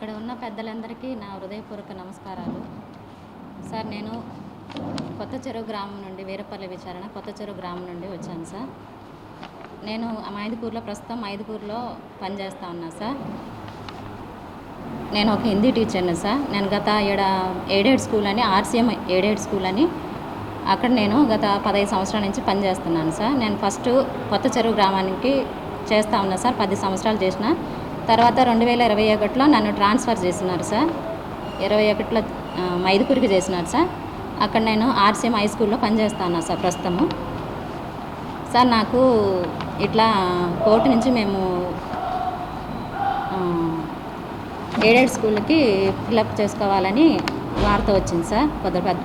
ఇక్కడ ఉన్న పెద్దలందరికీ నా హృదయపూర్వక నమస్కారాలు. సార్, నేను కొత్త చెరువు గ్రామం నుండి, వీరపల్లి విచారణ కొత్త చెరువు గ్రామం నుండి వచ్చాను సార్. నేను ప్రస్తుతం మైదుకూరులో పనిచేస్తూ ఉన్నా సార్. నేను ఒక హిందీ టీచర్ని సార్. నేను గత ఎయిడెడ్ స్కూల్ అని, ఆర్సీఎం ఎయిడెడ్ స్కూల్ అని, అక్కడ నేను గత 15 సంవత్సరాల నుంచి పనిచేస్తున్నాను సార్. నేను ఫస్ట్ కొత్త చెరువు గ్రామానికి చేస్తూ ఉన్నా సార్. 10 సంవత్సరాలు చేసిన తర్వాత 2021లో నన్ను ట్రాన్స్ఫర్ చేసినారు సార్. 21లో మైదుకూరికి చేసినారు సార్. అక్కడ నేను ఆర్సీఎం హై స్కూల్లో పనిచేస్తా ఉన్నా సార్ ప్రస్తుతము. సార్, నాకు ఇట్లా కోర్టు నుంచి మేము ఎయిడెడ్ స్కూల్కి ఫిలప్ చేసుకోవాలని వార్త వచ్చింది సార్.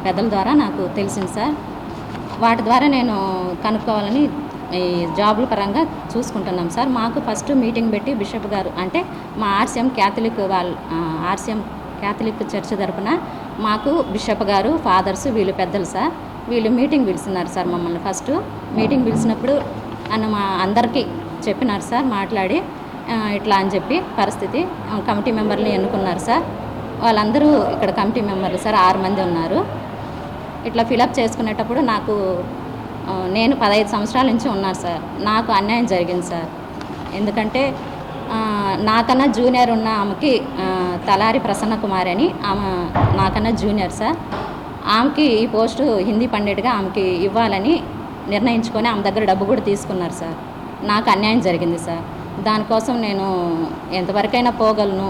పెద్దల ద్వారా నాకు తెలిసింది సార్. వాటి ద్వారా నేను కనుక్కోవాలని ఈ జాబుల పరంగా చూసుకుంటున్నాం సార్. మాకు ఫస్ట్ మీటింగ్ పెట్టి బిషప్ గారు, అంటే మా ఆర్సీఎం క్యాథలిక్ చర్చ్ తరపున మాకు బిషప్ గారు, ఫాదర్స్, వీళ్ళు పెద్దలు సార్. వీళ్ళు మీటింగ్ పిలిచినారు సార్ మమ్మల్ని. ఫస్ట్ మీటింగ్ పిలిచినప్పుడు మా అందరికీ చెప్పినారు సార్, మాట్లాడి ఇట్లా అని చెప్పి పరిస్థితి. కమిటీ మెంబర్ని ఎన్నుకున్నారు సార్. వాళ్ళందరూ ఇక్కడ కమిటీ మెంబర్లు సార్, 6 మంది ఉన్నారు. ఇట్లా ఫిలప్ చేసుకునేటప్పుడు నేను 15 సంవత్సరాల నుంచి ఉన్నాను సార్. నాకు అన్యాయం జరిగింది సార్. ఎందుకంటే నాకన్నా జూనియర్ ఉన్న ఆమెకి, తలారి ప్రసన్న కుమారి అని, ఆమె నాకన్నా జూనియర్ సార్. ఆమెకి ఈ పోస్టు హిందీ పండిట్గా ఆమెకి ఇవ్వాలని నిర్ణయించుకొని ఆమె దగ్గర డబ్బు కూడా తీసుకున్నారు సార్. నాకు అన్యాయం జరిగింది సార్. దానికోసం నేను ఎంతవరకైనా పోగలను,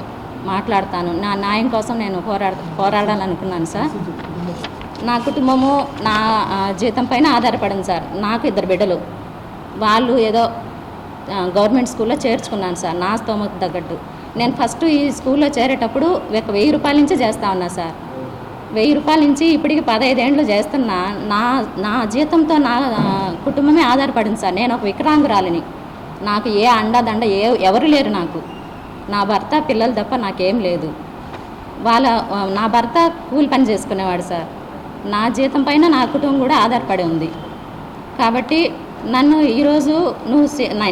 మాట్లాడతాను. నా న్యాయం కోసం నేను పోరాడాలనుకున్నాను సార్. నా కుటుంబము నా జీతం పైన ఆధారపడింది సార్. నాకు 2 బిడ్డలు. వాళ్ళు ఏదో గవర్నమెంట్ స్కూల్లో చేర్చుకున్నాను సార్, నా స్తోమత తగ్గట్టు. నేను ఫస్ట్ ఈ స్కూల్లో చేరేటప్పుడు 1000 రూపాయల నుంచి చేస్తూ ఉన్నా సార్. 1000 రూపాయల నుంచి ఇప్పటికి 15 ఏళ్ళు చేస్తున్నా. నా జీతంతో నా కుటుంబమే ఆధారపడింది సార్. నేను ఒక వికలాంగురాలిని. నాకు ఏ అండదండ ఎవరు లేరు నాకు. నా భర్త, పిల్లలు తప్ప నాకేం లేదు. నా భర్త కూలి పని చేసుకునేవాడు సార్. నా జీతం పైన నా కుటుంబం కూడా ఆధారపడి ఉంది. కాబట్టి నన్ను ఈరోజు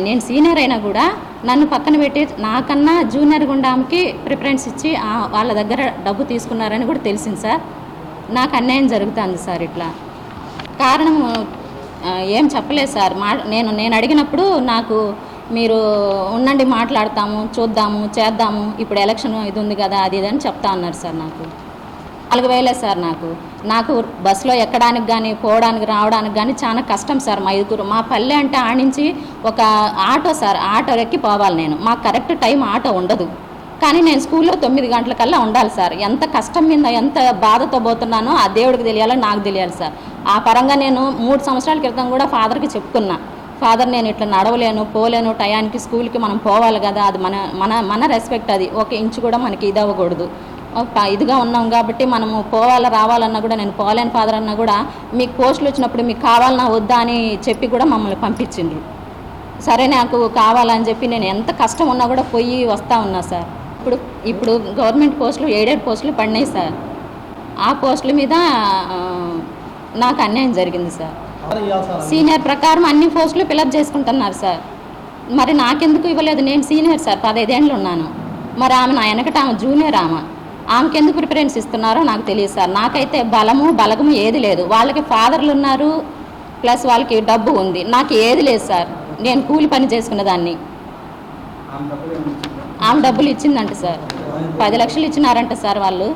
నేను సీనియర్ అయినా కూడా నన్ను పక్కన పెట్టి నాకన్నా జూనియర్ గుండాకి ప్రిఫరెన్స్ ఇచ్చి వాళ్ళ దగ్గర డబ్బు తీసుకున్నారని కూడా తెలిసింది సార్. నాకు అన్యాయం జరుగుతుంది సార్. ఇట్లా కారణం ఏం చెప్పలేదు సార్. నేను అడిగినప్పుడు నాకు మీరు ఉండండి, మాట్లాడతాము, చూద్దాము, చేద్దాము, ఇప్పుడు ఎలక్షన్ ఇది ఉంది కదా, అది ఇది అని చెప్తా ఉన్నారు సార్. నాకు 4000 సార్. నాకు బస్సులో ఎక్కడానికి కానీ, పోవడానికి, రావడానికి కానీ చాలా కష్టం సార్. మైదుకూరు మా పల్లె అంటే ఆడించి ఒక ఆటో సార్, ఆటో ఎక్కి పోవాలి నేను. మాకు కరెక్ట్ టైం ఆటో ఉండదు. కానీ నేను స్కూల్లో 9 గంటలకల్లా ఉండాలి సార్. ఎంత కష్టం మీద, ఎంత బాధతో పోతున్నానో ఆ దేవుడికి తెలియాలి, నాకు తెలియాలి సార్. ఆ పరంగా నేను 3 సంవత్సరాల క్రితం కూడా ఫాదర్కి చెప్పుకున్నా, ఫాదర్ నేను ఇట్లా నడవలేను, పోలేను, టయానికి స్కూల్కి మనం పోవాలి కదా, అది మన రెస్పెక్ట్. అది ఒక ఇంచు కూడా మనకి ఇది అవ్వకూడదు. ఇదిగా ఉన్నాం కాబట్టి మనము పోవాలా రావాలన్నా కూడా, నేను పోలేని ఫాదర్ అన్నా కూడా మీకు పోస్టులు వచ్చినప్పుడు మీకు కావాలన్నా వద్దా అని చెప్పి కూడా మమ్మల్ని పంపించిండ్రు. సరే, నాకు కావాలని చెప్పి నేను ఎంత కష్టం ఉన్నా కూడా పోయి వస్తూ ఉన్నా సార్. ఇప్పుడు గవర్నమెంట్ పోస్టులు, ఎయిడెడ్ పోస్టులు పడినాయి సార్. ఆ పోస్టుల మీద నాకు అన్యాయం జరిగింది సార్. సీనియర్ ప్రకారం అన్ని పోస్టులు ఫిలప్ చేసుకుంటున్నారు సార్. మరి నాకెందుకు ఇవ్వలేదు? నేను సీనియర్ సార్, 15 ఏళ్ళు ఉన్నాను. మరి ఆమె నా వెనకట ఆమె జూనియర్. ఆమెకి ఎందుకు ప్రిఫరెన్స్ ఇస్తున్నారో నాకు తెలియదు సార్. నాకైతే బలము ఏది లేదు. వాళ్ళకి ఫాదర్లు ఉన్నారు, ప్లస్ వాళ్ళకి డబ్బు ఉంది. నాకు ఏది లేదు సార్. నేను కూలి పని చేసుకున్న దాన్ని. ఆమె డబ్బులు ఇచ్చిందంట సార్. 10 లక్షలు ఇచ్చినారంట సార్ వాళ్ళు.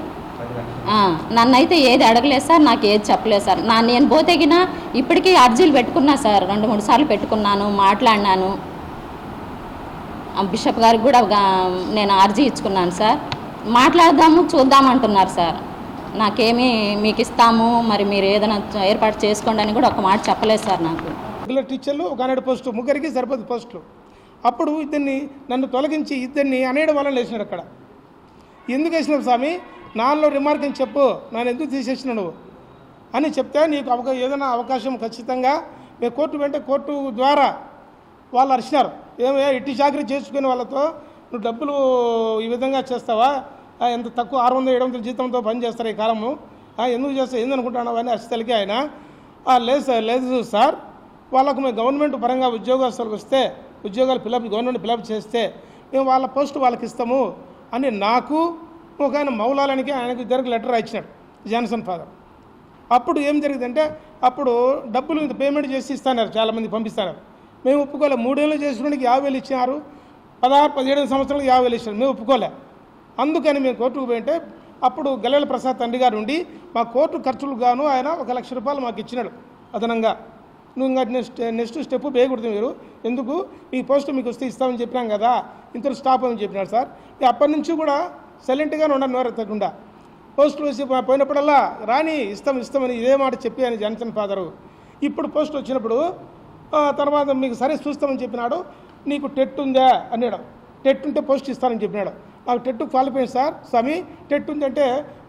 నన్నైతే ఏది అడగలేదు సార్, నాకు ఏది చెప్పలేదు సార్. నేను పోతేగినా ఇప్పటికీ అర్జీలు పెట్టుకున్నా సార్. 2-3 సార్లు పెట్టుకున్నాను, మాట్లాడినాను. బిషప్ గారికి కూడా నేను అర్జీ ఇచ్చుకున్నాను సార్. మాట్లాడదాము, చూద్దామంటున్నారు సార్. నాకేమీ మీకు ఇస్తాము, మరి మీరు ఏదైనా ఏర్పాటు చేసుకోండి అని కూడా ఒక మాట చెప్పలేదు సార్. నాకు రెగ్యులర్ టీచర్లు ఒక 100 పోస్టులు, 3కి సరిపోదు పోస్టులు. అప్పుడు నన్ను తొలగించి 2 అనేడు వాళ్ళని వేసినాడు. అక్కడ ఎందుకు వేసినావు స్వామి, నాలో రిమార్క్ అని చెప్పు, నన్ను ఎందుకు తీసేసినావు నువ్వు అని చెప్తే, నీకు ఏదైనా అవకాశం ఖచ్చితంగా మేము కోర్టు ద్వారా వాళ్ళు అరిచినారు. ఏమయ్యా, ఇట్టి చాకరీ చేసుకునే వాళ్ళతో నువ్వు డబ్బులు ఈ విధంగా చేస్తావా? ఎంత తక్కువ 600-700 జీతంతో పని చేస్తారు ఈ కాలము, ఎందుకు చేస్తావు, ఏందనుకుంటున్నావు అని అరిచితలికి ఆయన లేదు సార్, వాళ్ళకు మేము గవర్నమెంట్ పరంగా ఉద్యోగస్తులకు వస్తే ఉద్యోగాలు గవర్నమెంట్ ఫిలప్ చేస్తే మేము వాళ్ళ పోస్టు వాళ్ళకి ఇస్తాము అని నాకు ఒక ఆయన మౌలాలనికి ఆయనకు ఇద్దరికి లెటర్ ఇచ్చినాడు జాన్సన్ ఫాదర్. అప్పుడు ఏం జరిగిందంటే అప్పుడు డబ్బులు ఇంత పేమెంట్ చేసి ఇస్తున్నారు, చాలామంది పంపిస్తున్నారు. మేము ఒప్పుకోలే. 3 ఏళ్ళు చేసుకునేకి 50,000 ఇచ్చినారు, 16-17 సంవత్సరాలకు 50,000 ఇచ్చినారు. మేము ఒప్పుకోలే. అందుకని మేము కోర్టుకు పోయింటే అప్పుడు గల్లెల ప్రసాద్ తండ్రి గారు ఉండి మా కోర్టు ఖర్చులు గాను ఆయన 1,00,000 రూపాయలు మాకు ఇచ్చినాడు అదనంగా. నువ్వు ఇంకా నెక్స్ట్ స్టెప్ వేయకూడదు, మీరు ఎందుకు మీ పోస్టు మీకు వస్తే ఇస్తామని చెప్పినాం కదా, ఇంత స్టాప్ అని చెప్పినాడు సార్. అప్పటి నుంచి కూడా సైలెంట్గానే ఉన్నాను, నోరెత్తకుండా. పోస్టులు వచ్చి పోయినప్పుడల్లా రాని ఇస్తామని ఇదే మాట చెప్పి ఆయన జాన్సన్ ఫాదరు. ఇప్పుడు పోస్ట్ వచ్చినప్పుడు తర్వాత మీకు సరే చూస్తామని చెప్పినాడు. నీకు టెట్ ఉందా అన్నాడు. టెట్ ఉంటే పోస్ట్ ఇస్తానని చెప్పినాడు. నాకు టెట్ క్వాలిఫై సార్ స్వామి, టెట్ ఉందంటే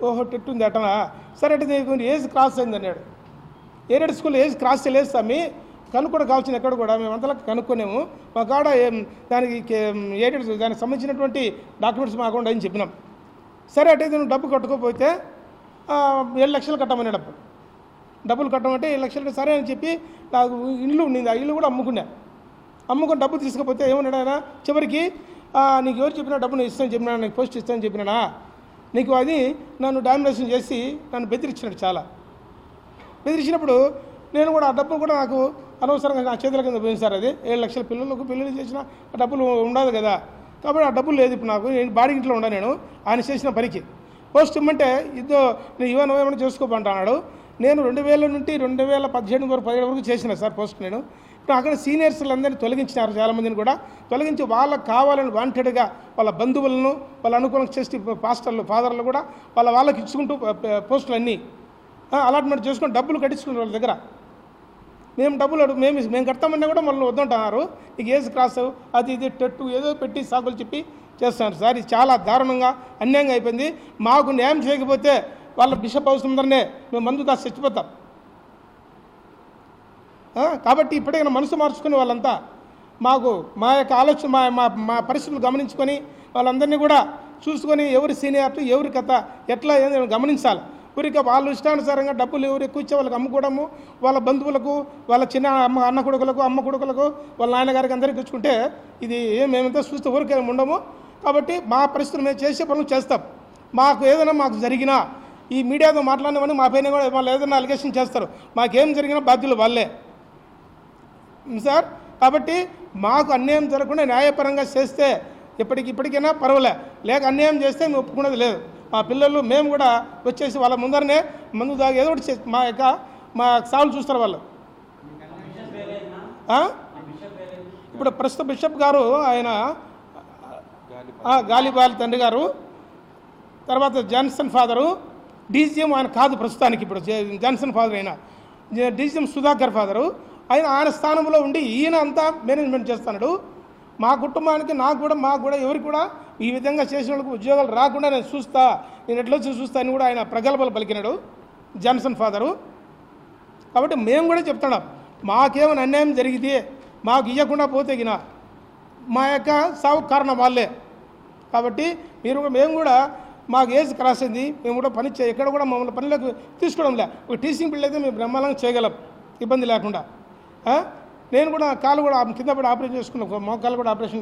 ఓహో టెట్ ఉంది అటనా, సరే అంటే నీకు ఏజ్ క్రాస్ అయింది అన్నాడు. ఏడెడ్ స్కూల్ ఏజ్ క్రాస్ చేయలేదు స్వామి, కనుక్కోవడం కావాల్సింది ఎక్కడ కూడా మేమంతలా కనుక్కోలేము, మా కాడ దానికి ఏడెడ్ దానికి సంబంధించినటువంటి డాక్యుమెంట్స్ మా అకౌంట్ అని చెప్పినాం. సరే అంటే నువ్వు డబ్బు కట్టుకోకపోతే 7 లక్షలు కట్టమన్నాడు. డబ్బులు కట్టమంటే 7 లక్షలు సరే అని చెప్పి నాకు ఇల్లు ఉండింది, ఆ ఇల్లు కూడా అమ్ముకొని డబ్బు తీసుకపోతే ఏమన్నాడు ఆయన చివరికి, నీకు ఎవరు చెప్పినా డబ్బు నేను ఇస్తాను చెప్పినా, నీకు పోస్ట్ ఇస్తానని చెప్పినాడా, నీకు అది నన్ను డామినేషన్ చేసి నన్ను బెదిరించినాడు. చాలా బెదిరించినప్పుడు నేను కూడా ఆ డబ్బు కూడా నాకు అనవసరంగా నా చేతుల కింద పోయింది సార్. అది 7 లక్షల పిల్లలకు పెళ్ళిళ్ళు చేసిన ఆ డబ్బులు ఉండదు కదా, కాబట్టి ఆ డబ్బులు లేదు ఇప్పుడు నాకు. నేను బాడీ ఇంట్లో ఉన్నా, నేను ఆయన చేసిన పనికి పోస్ట్ ఇమ్మంటే నేను ఏమైనా చేసుకోమంటున్నాడు. నేను 2000 నుండి 2017 వరకు 17 వరకు చేసిన సార్ పోస్ట్. నేను ఇప్పుడు అక్కడ సీనియర్స్లందరినీ తొలగించినారు, చాలామందిని కూడా తొలగించి వాళ్ళకి కావాలని వాంటెడ్గా వాళ్ళ బంధువులను వాళ్ళ అనుకూలం చేసి పాస్టర్లు ఫాదర్లు కూడా వాళ్ళకి ఇచ్చుకుంటూ పోస్టులు అన్నీ అలాట్మెంట్ చేసుకుని డబ్బులు కట్టించుకున్నారు వాళ్ళ దగ్గర. మేము డబ్బులు మేము కడతామన్నా కూడా మళ్ళీ వద్దంటున్నారు. నీకు ఏజ్ క్రాస్ అది ఇది టెట్టు ఏదో పెట్టి సాకులు చెప్పి చేస్తున్నారు సార్. ఇది చాలా దారుణంగా అన్యాయంగా అయిపోయింది. మాకు న్యాయం చేయకపోతే వాళ్ళ బిషప్ హౌస్ ముందరనే మేము మందు దాచి చచ్చిపోతాం. కాబట్టి ఇప్పటికైనా మనసు మార్చుకుని వాళ్ళంతా మా యొక్క ఆలోచన మా పరిస్థితులు గమనించుకొని వాళ్ళందరినీ కూడా చూసుకొని ఎవరి సీనియారిటీ ఎవరి కథ ఎట్లా ఏదో గమనించాలి. ఊరిక వాళ్ళు ఇష్టానుసారంగా డబ్బులు ఎవరు ఎక్కువ ఇచ్చే వాళ్ళకి అమ్ముకోవడము, వాళ్ళ బంధువులకు వాళ్ళ చిన్న అన్న కొడుకులకు అమ్మ కొడుకులకు వాళ్ళ నాన్నగారికి అందరికీ తెచ్చుకుంటే ఇది మేమంతా చూస్తే ఊరికే ఉండము. కాబట్టి మా పరిస్థితులు మేము చేసే పనులు చేస్తాం. మాకు ఏదైనా మాకు జరిగినా ఈ మీడియాతో మాట్లాడినవని మా పైన కూడా వాళ్ళు ఏదైనా అలిగేషన్ చేస్తారు. మాకేం జరిగినా బాధ్యులు వాళ్ళే సార్. కాబట్టి మాకు అన్యాయం జరగకుండా న్యాయపరంగా చేస్తే ఇప్పటికైనా పర్వాలే, లేక అన్యాయం చేస్తే మేము ఒప్పుకునేది లేదు. మా పిల్లలు మేము కూడా వచ్చేసి వాళ్ళ ముందరనే మందు దాగి ఏదో ఒకటి మా సావులు చూస్తారు వాళ్ళు. ఇప్పుడు ప్రస్తుత బిషప్ గారు ఆయన గాలిబాలి తండ్రి గారు, తర్వాత జాన్సన్ ఫాదరు, డీజీఎం ఆయన కాదు ప్రస్తుతానికి. ఇప్పుడు జాన్సన్ ఫాదర్ అయినా డీజీఎం సుధాకర్ ఫాదరు, ఆయన స్థానంలో ఉండి ఈయన అంతా మేనేజ్మెంట్ చేస్తున్నాడు. మా కుటుంబానికి మాకు కూడా ఎవరికి కూడా ఈ విధంగా చేసిన వాళ్ళకి ఉద్యోగాలు రాకుండా నేను ఎట్లా చూస్తా అని కూడా ఆయన ప్రగల్భాలు పలికినాడు జాన్సన్ ఫాదరు. కాబట్టి మేము కూడా చెప్తున్నాం, మాకేమైనా అన్యాయం జరిగితే మాకు ఇవ్వకుండా పోతే గిన మా యొక్క సాగు కారణం వాళ్ళే. కాబట్టి మేము కూడా మాకు ఏజ్ క్రాస్ అయింది, మేము కూడా ఎక్కడ కూడా మమ్మల్ని పనిలోకి తీసుకోవడంలే. ఒక టీచింగ్ బిల్ అయితే మేము బ్రహ్మాండంగా చేయగలం ఇబ్బంది లేకుండా. నేను కూడా కాలు కూడా కింద పడి ఆపరేషన్ చేసుకున్నాం, మోకాలు కూడా ఆపరేషన్